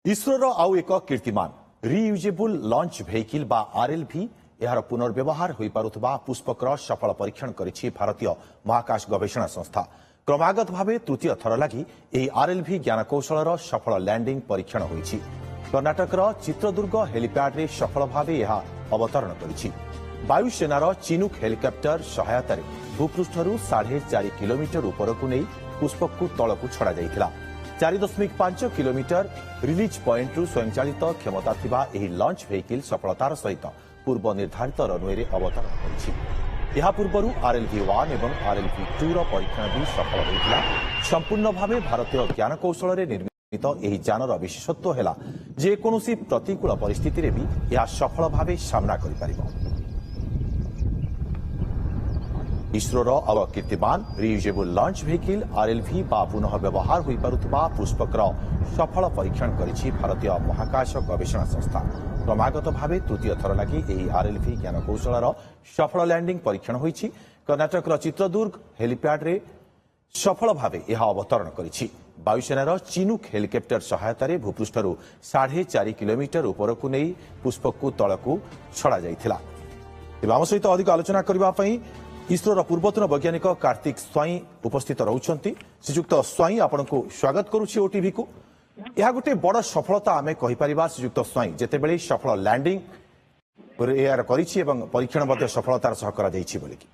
इसरोर आउ एक कीर्तिमान रियूजेबल लॉन्च व्हीकल बा आरएलवी यार पुनर्व्यवहार हो पारुथबा पुष्पकर सफल परीक्षण करिछि भारतीय महाकाश गवेषणा संस्था। क्रमागत भाव तृतीय थर लगी ଏହି आरएलवी ज्ञानकौशलर सफल लैंडिंग परीक्षण होइछि। कर्णाटकर चित्रदुर्ग हेलीपैड सफल भाव यह अवतरण करिछि। वायुसेनार चिनुक हेलिकप्टर सहायता भूपृष्ठरू 4.5 किलोमीटर उपरकू नहीं पुष्पक तलकू छड़ा जाइथिला। 4.5 किलोमीटर रिलीज पॉइंट रु स्वयंचालित क्षमता थिबा एही लॉन्च व्हीकल सफलतार सहित पूर्व निर्धारित रनवे अवतरण करिछि। यह पूर्व आरएलवी-1 एवं आरएलवी-2 परीक्षण भी सफल होइतिला। संपूर्ण भाव भारतीय ज्ञानकौशल निर्मित एही जानर विशेषत्व है जे कोनोसी प्रतिकूल परिस्थिति रे भी यह सफल भाव सामना करि परिबो। इसरोर अवकीर्तिमान रियूजेबल लॉन्च व्हीकल आरएलवी बा पुनः व्यवहार हो पारुथबा पुष्पकर सफल परीक्षण करिछि भारतीय महाकाश गवेषणा संस्था। क्रमागत भाव तृतीय थर लगी एही आरएलवी ज्ञानकौशलर सफल लैंडिंग परीक्षण होइछि। कर्णाटकर चित्रदुर्ग हेलीपैड सफल भाव यह अवतरण करिछि। वायुसेनार चिनुक हेलिकप्टर सहायता भूपृष्ठरू 4.5 किलोमीटर उपरकू नहीं पुष्पक तलकू छड़ा जाइथिला। आम सहित अधिक आलोचना करने इसरोर पूर्वतन वैज्ञानिक कार्तिक स्वाई उपस्थित रहउछंती। श्रीजुक्त स्वाई आपन को स्वागत करुछि ओटीवी को। यह गोटे बड़ सफलता आमे कहि परिबा श्रीजुक्त स्वाई जेतेबेले सफल लैंडिंग एआर करिछि एवं परीक्षण मध्ये सफलतार सह करा जाइछि बोली कि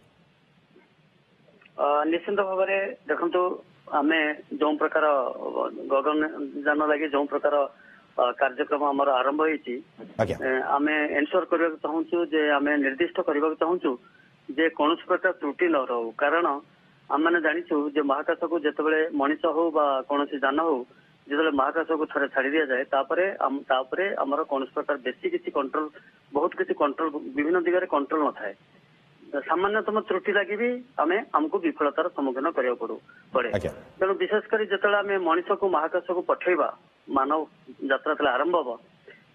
निश्चित भाव में देखंतु आमे जो प्रकार गगन जान लगे जो प्रकार कार्यक्रम आमर आरंभ होइछि आमे एन्श्योर करबा चाहूछु जे आमे निर्दिष्ट करबा चाहूछु जे कौन प्रकार त्रुटि न रहू। कारण आम मैंने जाचु जे महाकाश को जितेबाला मनीष हो कौन जान हो जो महाकाश को थे छाड़ी दि जाए आमर कौन प्रकार बेसी किसी कंट्रोल बहुत किसी कंट्रोल विभिन्न दिगरे कंट्रोल न थाए। सामान्यतम त्रुटि लगी भी आमको विफलतार सम्मुखीन करा पड़े। तेणु विशेषकर जिते आम मनीष को महाकाश को पठेबा मानव यात्रा आरंभ हम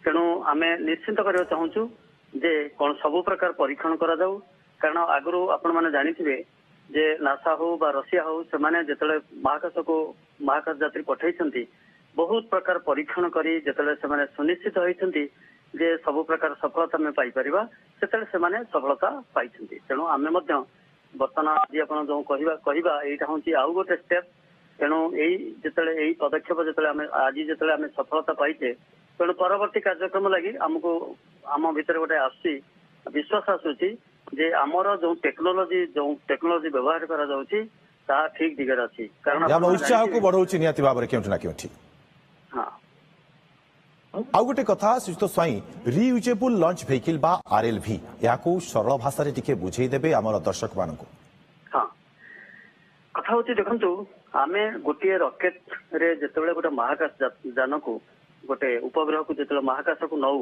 तेणु आम निश्चिंत करने चाहूँ जे कौन सबु प्रकार परीक्षण करा जाऊ। कारण आगु आपण मैंने जानिथिबे जे नासा हो बा रशिया हो से माने जेतले महाकाश को महाकाश यात्री पठाइछंती बहुत प्रकार परीक्षण करी जेतले से माने सुनिश्चित होइछंती जे सब प्रकार सफलता में पाई परिबा सेतले से माने सफलता पाइछंती। तेणु आमे मध्य वर्तमान आज आपण जो कहिबा एटा होची आउ गोटे स्टेप। तेणु एई जेतले एई पदक्षेप जेतले आमे आज जेतले आमे सफलता पाइछे तेणु परवर्ती कार्यक्रम लागि हमको आम भितर गोटे आसी विश्वास आसुची जे आमर जो टेक्नोलोजी व्यवहार करा जाउची ता ठीक दिगरे अछि। कारण या उत्साह को बढ़ौछि नियति भाबरे केउठ ना केउठी। हां आउ गोटे कथा श्रीजुक्त स्वाई रियूजेबल लॉन्च व्हीकल बा आरएलवी याको सरल भाषा रे टिके बुझेई देबे हमर दर्शक मानको। हां कथा होची देखंतु आमे गोटे रॉकेट रे जेतेबेले गोटे महाकाश यान को गोटे उपग्रह को जो महाकाश को नौ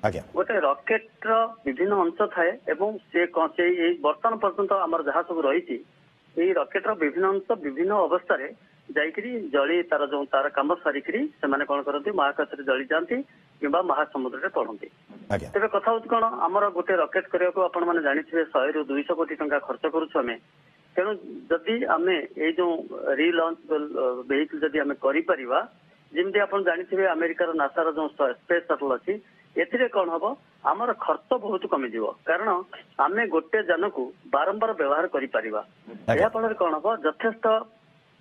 गोटे रॉकेट रो विभिन्न अंश थाए एवं से वर्तमान पर्यंत आमर जहाँ सब रही रॉकेट रो विभिन्न अंश विभिन्न अवस्था रे जाइकरी जली तार जो तार काम सारिकरी से माने कोन करती महाकाश रे जली जाती किंबा महासमुद्र रे पड़ती। तेरे कथा होची कोन आमर गोटे रॉकेट करिया को आपण माने जानिथिबे 100 रु 200 कोटी टंका खर्च करूछु हमें। तेणु जदि आमे ए जो रिलॉन्च व्हीकल जदि आमे करि परिबा जमी आप जानी अमेरिकार नासार जो स्पेस शटल अच्छी एथिरे कौन हम आमर खर्च बहुत कमिज। कारण आम गोटे जान को बारंबार व्यवहार कर कौन हम यथेष्ट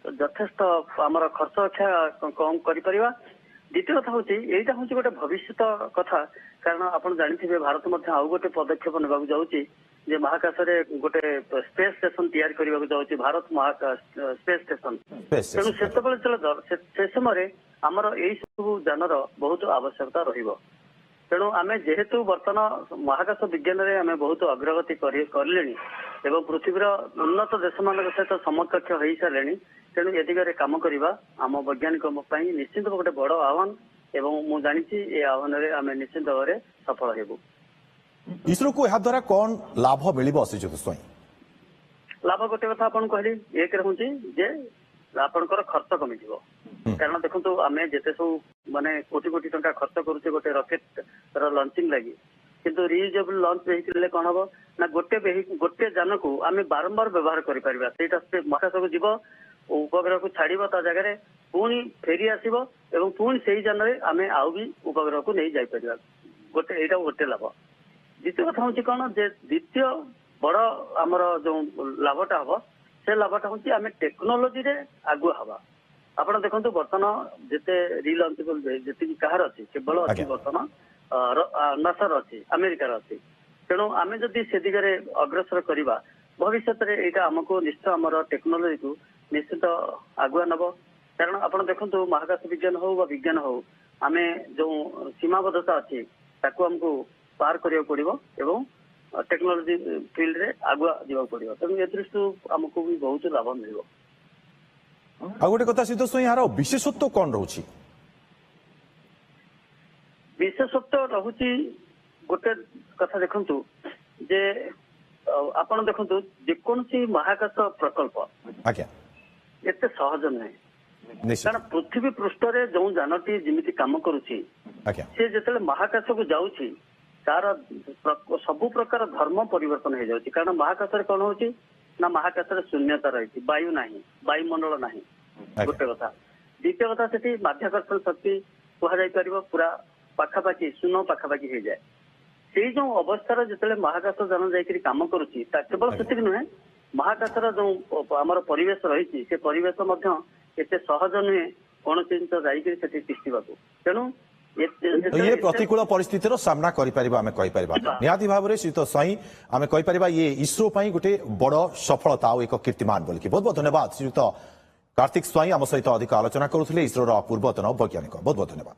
यथेष्ट आमर खर्च कम कर। द्वितीय कथा हूँ यहीटा हूँ गोटे भविष्य कथा। कारण आप जानी भारत मध्य आउ गोटे पदक्षेप नेबाक जाऊँगी जे महाकाश रे गोटे स्पेस स्टेशन तैयारी करने जाऊँगी भारत महाकाश स्पेस स्टेशन। तेणु से समय आमर यही सब जानर बहुत आवश्यकता रहिबो। तेणु आमे जेहेतु वर्तमान महाकाश विज्ञान रे आमे बहुत अग्रगति करलेनी एवं पृथ्वीर उन्नत देश मान सहित समकक्ष हो सारे तेणु ए दिगरे काम करवा आम वैज्ञानिक निश्चित गोटे बड़ आह्वान एवं मु जानी ए आह्वान रे आमे निश्चित भाव में सफल हेबु। इसरो को यहाँ द्वारा कौन लाभ मिलिबो श्रीजुक्त स्वाई? लाभ गोटे कथा आपन कहली एक रहउची जे आपनकर खर्च कमी जीवो। कारण देखो आम जिते सब माने कोटी कोटी टंका खर्च करुचे गोटे रॉकेट लॉन्चिंग लगी किंतु रियूजेबल लॉन्च व्हीकल कौन हम ना गोटे जान को आम बारंबार व्यवहार कर महाकाश को जीव उपग्रह को छाड़ ता जगह ପୁଣି ଫେରି ଆସିବ ଏବଂ ପୁଣି ସେଇ ଯାନରେ ଆମେ ଆଉ ବି ଉପଗ୍ରହକୁ ନେଇ ଯାଇପାରିବା। ଏଇଟା ଗୋଟେ ଲାଭ। ଦ୍ୱିତୀୟ କଥା ହଉଛି କଣ ଯେ ଦ୍ୱିତୀୟ ବଡ ଆମର ଯୋଉ ଲାଭଟା ହବ ସେ ଲାଭଟା ହଉଛି ଆମେ ଟେକ୍ନୋଲୋଜିରେ ଆଗୁଆ ହବା। ଆପଣ ଦେଖନ୍ତୁ ବର୍ତ୍ତମାନ ଯେତେ ରିଲଞ୍ଚେବଲ ଯେତିକି କାହାର ଅଛି କେବଳ ଅଛି ବର୍ତ୍ତମାନ ନାସାର ଅଛି, ଆମେରିକାର ଅଛି। ତେଣୁ ଆମେ ଯଦି ସେ ଦିଗରେ ଅଗ୍ରସର କରିବା ଭବିଷ୍ୟତରେ ଏଇଟା ଆମକୁ ନିଶ୍ଚୟ ଆମର ଟେକ୍ନୋଲୋଜିକୁ ନିଶ୍ଚିତ ଆଗୁଆ ନବ। କାରଣ ଆପଣ ଦେଖନ୍ତୁ ମହାକାଶ ବିଜ୍ଞାନ ହଉ ବା ବିଜ୍ଞାନ ହଉ ଆମେ ଯୋଉ ସୀମାବଦ୍ଧତା ଅଛି ତାକୁ ଆମକୁ ପାର କରିବାକୁ ପଡିବ ଏବଂ ଟେକ୍ନୋଲୋଜି ଫିଲ୍ଡରେ ଆଗୁଆ ଯିବାକୁ ପଡିବ। ତେଣୁ ଏ ଦୃଷ୍ଟିରୁ ଆମକୁ ବି ବହୁତ ଲାଭ ମିଳିବ। ଆଉ ଗୋଟେ କଥା ସିଦ୍ଧ ସ୍ୱାଇଁ, ଏହାର ବିଶେଷତ୍ୱ କଣ ରହୁଛି? ବିଶେଷତ୍ୱ ରହୁଛି ଗୋଟେ କଥା ଦେଖନ୍ତୁ ଯେ ଆପଣ ଦେଖନ୍ତୁ ଯେକୌଣସି ମହାକାଶ ପ୍ରକଳ୍ପ ଆଜ୍ଞା ଏତେ ସହଜ ନୁହେଁ। ନିଶ୍ଚିତ କାରଣ ପୃଥିବୀ ପୃଷ୍ଠରେ ଯୋଉ ଯାନଟି ଯେମିତି କାମ କରୁଛି ଆଜ୍ଞା ସେ ଯେତେବେଳେ ମହାକାଶକୁ ଯାଉଛି ତାର ସବୁ ପ୍ରକାର ଧର୍ମ ପରିବର୍ତ୍ତନ ହେଇଯାଉଛି। କାରଣ ମହାକାଶରେ କଣ ହଉଛି ନା ମହାକାଶରେ ଶୂନ୍ୟତା ରହିଛି, ବାୟୁ ନାହିଁ, ବାୟୁମଣ୍ଡଳ ନାହିଁ, ଗୋଟେ କଥା। ଦ୍ୱିତୀୟ କଥା ସେଠି ମାଧ୍ୟାକର୍ଷଣ ଶକ୍ତି କୁହାଯାଇ ପାରିବ ପୁରା ପାଖାପାଖି ଶୂନ ପାଖାପାଖି ହେଇଯାଏ। ସେଇ ଯୋଉ ଅବସ୍ଥାର ଯେତେବେଳେ ମହାକାଶ ଯାନ ଯାଇକରି କାମ କରୁଛି ତା କେବଳ ସେତିକି ନୁହେଁ, ମହାକାଶର ଯୋଉ ଆମର ପରିବେଶ ରହିଛି ସେ ପରିବେଶ ମଧ୍ୟ ଏତେ ସହଜ ନୁହେଁ କୌଣସି ଜିନିଷ ଯାଇକରି ସେଠି ତିଷ୍ଠିବାକୁ। ତେଣୁ ये प्रतिकूल परिस्थितिर सामना करिपारिबा आमे कहिपारिबा निहाती भाबरे श्रीयुत स्वाई आमे कहिपारिबा ये इसरो पई गोटे बड़ सफलता और एक कीर्तिमान बोलिकी। बहुत बहुत धन्यवाद श्रीयुत कार्तिक स्वाई आम सहित अधिक आलोचना करुथिले इसरोर पूर्वतन वैज्ञानिक। बहुत बहुत धन्यवाद।